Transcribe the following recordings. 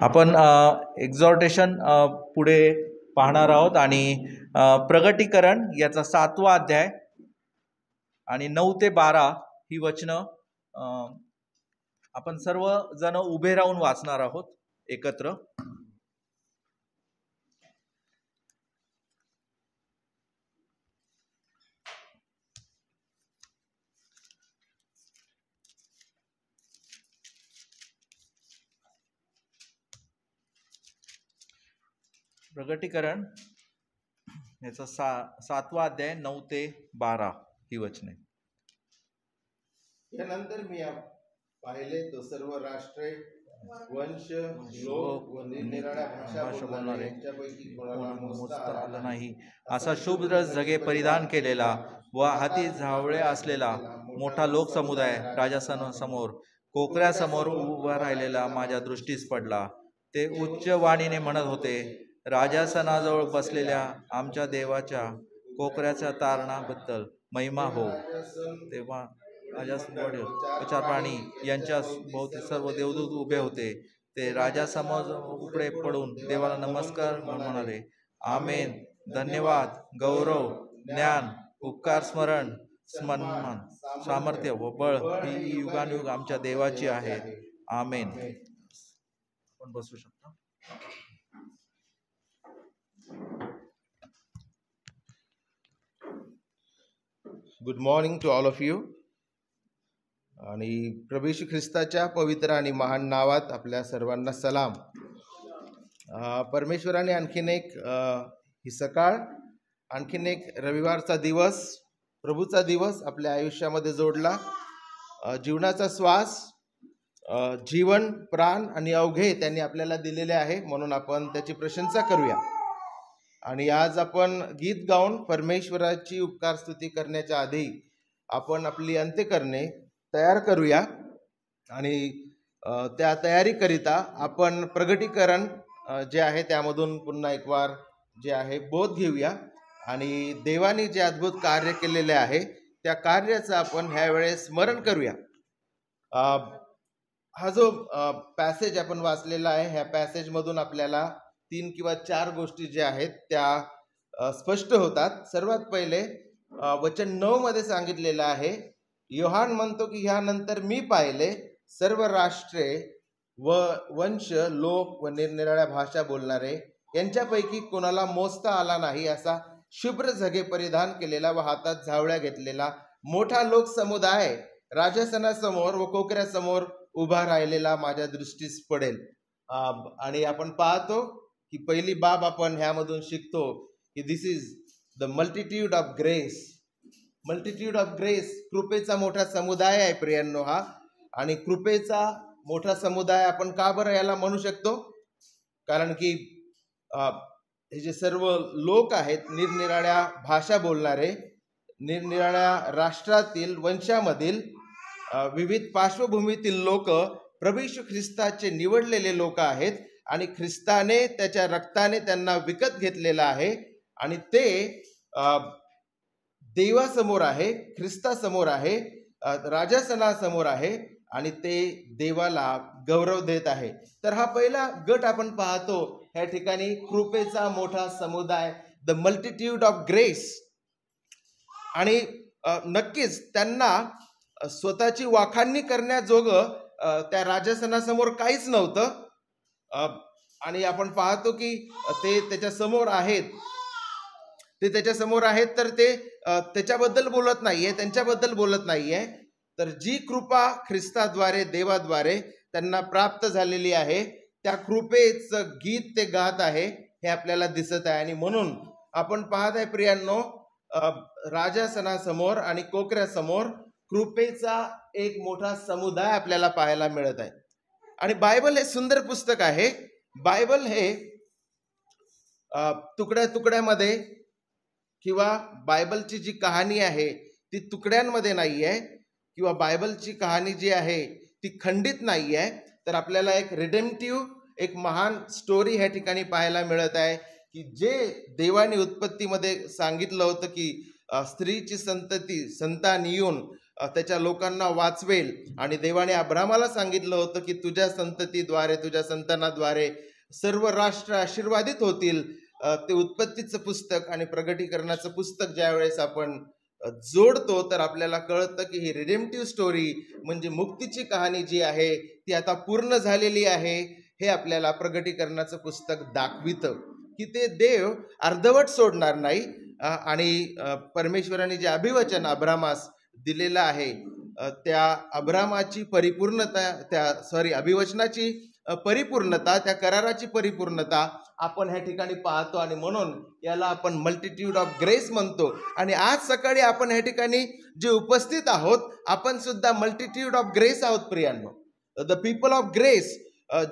आपण एक्झॉर्टेशन पुढे पाहणार आहोत आणि प्रगटीकरण याचा 7वा अध्याय आणि 9 ते 12 ही वचनं आपण सर्व जण उभे राहून वाचणार आहोत एकत्र. प्रगटीकरण याचा 7वा अध्याय 9 ते 12 ही वचने. यानंतर मी पाहिले तो सर्व राष्ट्रे, वंश, लोक व निरनिराळ्या भाषा बोलणारे यांच्यापैकी कोणाला मोजता आला नाही असा शुभ्र जगे परिधान केलेला व हाती झावळे असलेला मोठा लोकसमुदाय राजासनासमोर कोकऱ्यासमोर उभा राहिलेला माझ्या दृष्टीस पडला. ते उच्च वाणीने म्हणत होते, राजासनाजवळ बसलेल्या आमच्या देवाच्या कोकऱ्याच्या तारणाबद्दल महिमा हो. तेव्हा राजासमोर 4 प्राणी यांच्या भोवती सर्व देवदूत उभे होते. ते राजासमोर उपडे पडून देवाला नमस्कार म्हणाले, आमेन. धन्यवाद, गौरव, ज्ञान, उपकार, स्मरण, सन्मान, सामर्थ्य व बळ ही युगानुयुग आमच्या देवाची आहे. आमेन. आपण बसू शकता. Good morning to all of you. आणि प्रभू येशू ख्रिस्ताच्या पवित्र आणि महान नावात आपल्या सर्वांना सलाम. परमेश्वराने आणखीन एक ही सकाळ, आणखीन एक रविवारचा दिवस, प्रभूचा दिवस आपल्या आयुष्यामध्ये जोडला. जीवनाचा श्वास, जीवन, प्राण आणि अवघे त्यांनी आपल्याला दिलेले आहे, म्हणून आपण त्याची प्रशंसा करूया. आणि आज आपण गीत गाऊन परमेश्वराची उपकार स्तुती करण्याच्या आधी आपण आपली अंत्यकरणे तयार करूया. आणि त्या तयारीकरिता आपण प्रगटीकरण जे आहे त्यामधून पुन्हा एक वार जे आहे बोध घेऊया आणि देवाने जे अद्भुत कार्य केलेले आहे त्या कार्याचं आपण ह्या वेळेस स्मरण करूया. हा जो पॅसेज आपण वाचलेला आहे, ह्या पॅसेजमधून आपल्याला 3 किंवा 4 गोष्टी ज्या आहेत त्या स्पष्ट होतात. सर्वात पहिले वचन 9 मध्ये सांगितलेलं आहे, योहान म्हणतो की ह्यानंतर मी पाहिले सर्व राष्ट्रे व वंश, लोक व निरनिराळ्या भाषा बोलणारे यांच्यापैकी कोणाला मोजता आला नाही असा शुभ्र झगे परिधान केलेला व हातात झावळ्या घेतलेला मोठा लोक समुदाय राजासनासमोर व कोकऱ्यासमोर उभा राहिलेला माझ्या दृष्टीस पडेल. आणि आपण पाहतो की पहिली बाब आपण ह्यामधून शिकतो की this is the multitude of grace. Multitude of grace, कृपेचा मोठा समुदाय आहे प्रियांनो हा. आणि कृपेचा मोठा समुदाय आपण का बरं याला म्हणू शकतो? कारण की हे जे सर्व लोक आहेत, निरनिराळ्या भाषा बोलणारे, निरनिराळ्या राष्ट्रातील, वंशामधील, विविध पार्श्वभूमीतील लोक प्रभू येशू ख्रिस्ताचे निवडलेले लोक आहेत आणि ख्रिस्ताने त्याच्या रक्ताने त्यांना विकत घेतलेलं आहे. आणि ते देवासमोर आहे, ख्रिस्तासमोर आहे, राजासनासमोर आहे आणि ते देवाला गौरव देत आहे. तर हा पहिला गट आपण पाहतो ह्या ठिकाणी, कृपेचा मोठा समुदाय, द मल्टिट्यूड ऑफ ग्रेस. आणि नक्कीच त्यांना स्वतःची वाखाणणी करण्याजोगं त्या राजासनासमोर काहीच नव्हतं. आणि आपण पाहतो की ते त्याच्यासमोर आहेत, तर ते त्याच्याबद्दल बोलत नाहीये, त्यांच्याबद्दल बोलत नाहीये. तर जी कृपा ख्रिस्ताद्वारे, देवाद्वारे त्यांना प्राप्त झालेली आहे त्या कृपेचं गीत ते गात आहे हे आपल्याला दिसत आहे. आणि म्हणून आपण पाहत आहे प्रियांनो, राजासनासमोर आणि कोकऱ्यासमोर कृपेचा एक मोठा समुदाय आपल्याला पाहायला मिळत आहे. आणि बायबल हे सुंदर पुस्तक आहे. बायबल हे तुकड्या तुकड्यामध्ये किंवा बायबलची जी कहाणी आहे ती तुकड्यांमध्ये नाही आहे, किंवा बायबलची कहाणी जी आहे ती खंडित नाही आहे. तर आपल्याला एक रिडेम्प्टिव्ह, एक महान स्टोरी ह्या ठिकाणी पाहायला मिळत आहे की जे देवाने उत्पत्तीमध्ये सांगितलं होतं की स्त्रीची संतान येऊन त्याच्या लोकांना वाचवेल. आणि देवाने अब्रामाला सांगितलं होतं की तुझ्या संततीद्वारे, तुझ्या संतानाद्वारे सर्व राष्ट्र आशीर्वादित होतील. ते उत्पत्तीचं पुस्तक आणि प्रगटीकरणाचं पुस्तक ज्या वेळेस आपण जोडतो तर आपल्याला कळतं की ही रिडेम्प्टिव्ह स्टोरी म्हणजे मुक्तीची कहाणी जी आहे ती आता पूर्ण झालेली आहे. हे आपल्याला प्रगटीकरणाचं पुस्तक दाखवितं की ते देव अर्धवट सोडणार नाही. आणि परमेश्वराने जे अभिवचन अब्रामास दिलेलं आहे त्या अब्रामाची परिपूर्णता, अभिवचनाची परिपूर्णता, त्या कराराची परिपूर्णता आपण ह्या ठिकाणी पाहतो. आणि म्हणून याला आपण मल्टिट्यूड ऑफ ग्रेस म्हणतो. आणि आज सकाळी आपण ह्या ठिकाणी जे उपस्थित आहोत आपण सुद्धा मल्टिट्यूड ऑफ ग्रेस आहोत प्रियांनो. द पीपल ऑफ ग्रेस,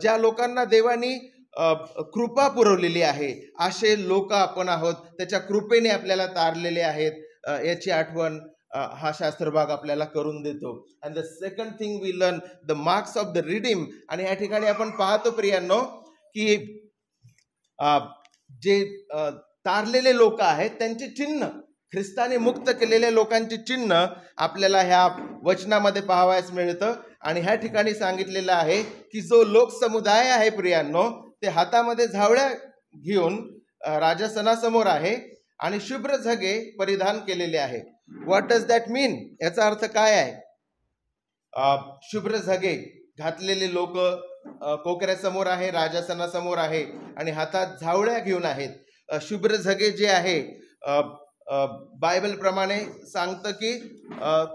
ज्या लोकांना देवानी कृपा पुरवलेली आहे असे लोक आपण आहोत. त्याच्या कृपेने आपल्याला तारलेले आहेत याची आठवण हा शास्त्र भाग आपल्याला करून देतो. And the second thing we learn the marks of the redeem. आणि या ठिकाणी आपण पाहतो प्रियांनो की जे तारलेले लोक आहेत त्यांचे चिन्ह, ख्रिस्ताने मुक्त केलेल्या लोकांचे चिन्ह आपल्याला ह्या वचनामध्ये पाहावयास मिळतं. आणि ह्या ठिकाणी सांगितलेलं आहे की जो लोकसमुदाय आहे प्रियांनो ते हातामध्ये झावळ्या घेऊन राजासनासमोर आहे आणि शुभ्र झगे परिधान केलेले आहे. व्हॉट डज दॅट मीन? याचा अर्थ काय आहे? शुभ्र झगे घातलेले लोक कोकऱ्यासमोर आहे, राजासनासमोर आहे आणि हातात झावळ्या घेऊन आहेत. शुभ्र झगे जे आहे बायबल प्रमाणे सांगतं की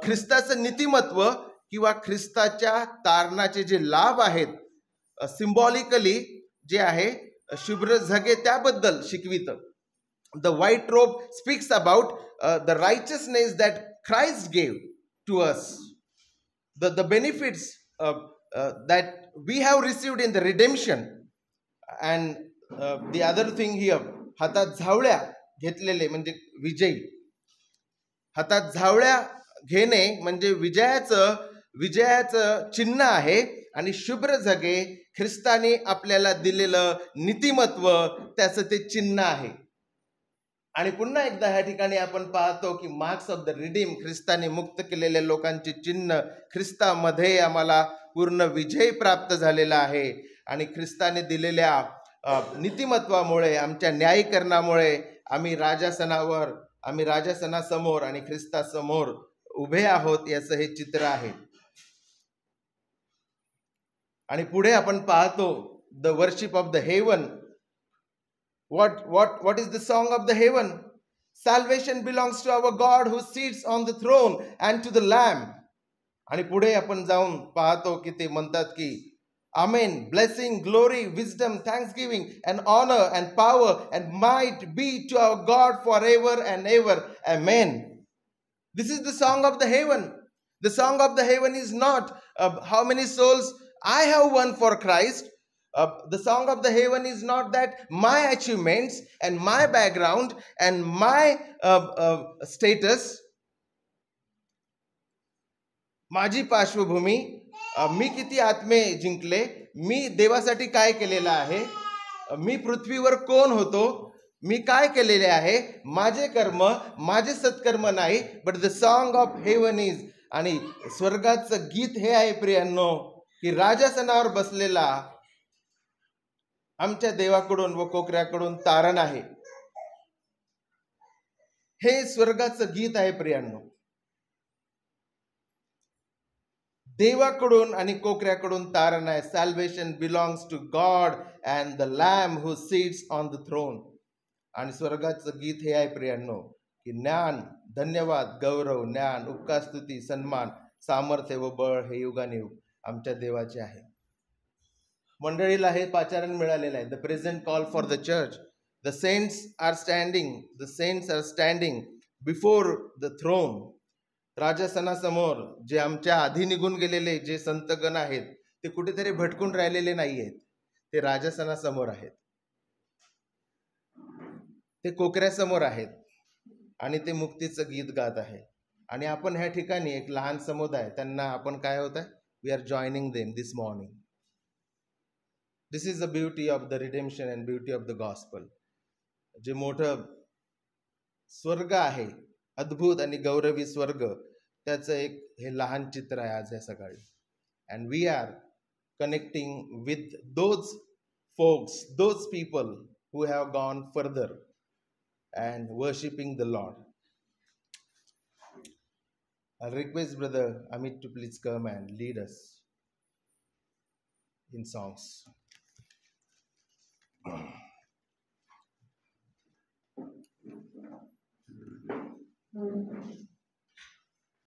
ख्रिस्ताचं नीतिमत्व किंवा ख्रिस्ताच्या तारणाचे जे लाभ आहेत सिम्बॉलिकली जे आहे शुभ्र झगे त्याबद्दल शिकवितं. The white robe speaks about the righteousness that Christ gave to us, the benefits that we have received in the redemption. And the other thing here, हातात झावळ्या घेतलेले म्हणजे विजयी. हातात झावळ्या घेणे म्हणजे विजयाचं चिन्ह आहे. आणि शुभ्र झगे ख्रिस्ताने आपल्याला दिलेलं नीतिमत्व त्याचं ते चिन्ह आहे. आणि पुन्हा एकदा ह्या ठिकाणी आपण पाहतो की मार्क्स ऑफ द रिडीम, ख्रिस्ताने मुक्त केलेल्या लोकांचे चिन्ह. ख्रिस्तामध्ये आम्हाला पूर्ण विजय प्राप्त झालेला आहे. आणि ख्रिस्ताने दिलेल्या नीतिमत्वामुळे, आमच्या न्यायीकरणामुळे आम्ही राजासनासमोर आणि ख्रिस्तासमोर उभे आहोत याचं हे चित्र आहे. आणि पुढे आपण पाहतो the worship of the haven. What is the song of the heaven? Salvation belongs to our God who sits on the throne and to the Lamb. आणि पुढे आपण जाऊन पाहतो की ते म्हणतात की Amen, blessing, glory, wisdom, thanksgiving and honor and power and might be to our God forever and ever. Amen. This is the song of the heaven. The song of the heaven is not how many souls I have won for Christ. The song of the heaven is not that my achievements and my background and my status, माझी पार्श्वभूमी, मी किती आत्मे जिंकले, मी देवासाठी काय केलेलं आहे, मी पृथ्वीवर कोण होतो, मी काय केलेले आहे, माझे कर्म, माझे सत्कर्म नाही. But the song of heaven is, आणि स्वर्गाचं गीत हे आहे प्रियांनो की राजासनावर बसलेला आमच्या देवाकडून व कोकऱ्याकडून तारण आहे. हे स्वर्गाचं गीत आहे प्रियांनो. देवाकडून आणि कोकऱ्याकडून तारण आहे. Salvation belongs to God and the lamb who sits on the throne. आणि स्वर्गाचं गीत हे आहे प्रियांनो की ज्ञान, धन्यवाद, गौरव, ज्ञान, उपकार, स्तुती, सन्मान, सामर्थ्य व बळ हे युगानुयुग आमच्या देवाचे आहे. मंडळीला हे पाचारण मिळालेलं आहे. The present call for the church. The saints are standing before the throne. राजासनासमोर जे आमच्या आधी निघून गेलेले जे संतगण आहेत ते कुठेतरी भटकून राहिलेले नाही आहेत. ते राजासनासमोर आहेत, ते कोकऱ्यासमोर आहेत आणि ते मुक्तीचं गीत गात आहे. आणि आपण ह्या ठिकाणी एक लहान समुदाय, त्यांना आपण काय होत आहे, we are joining them this morning. This is the beauty of the redemption and beauty of the gospel. जे मोठं स्वर्ग आहे, अद्भुत आणि गौरवी स्वर्ग, त्याचं एक हे लहान चित्र आहे आज या सकाळी. And we are connecting with those folks, those people who have gone further and worshipping the Lord. I'll request Brother Amit to please come and lead us in songs.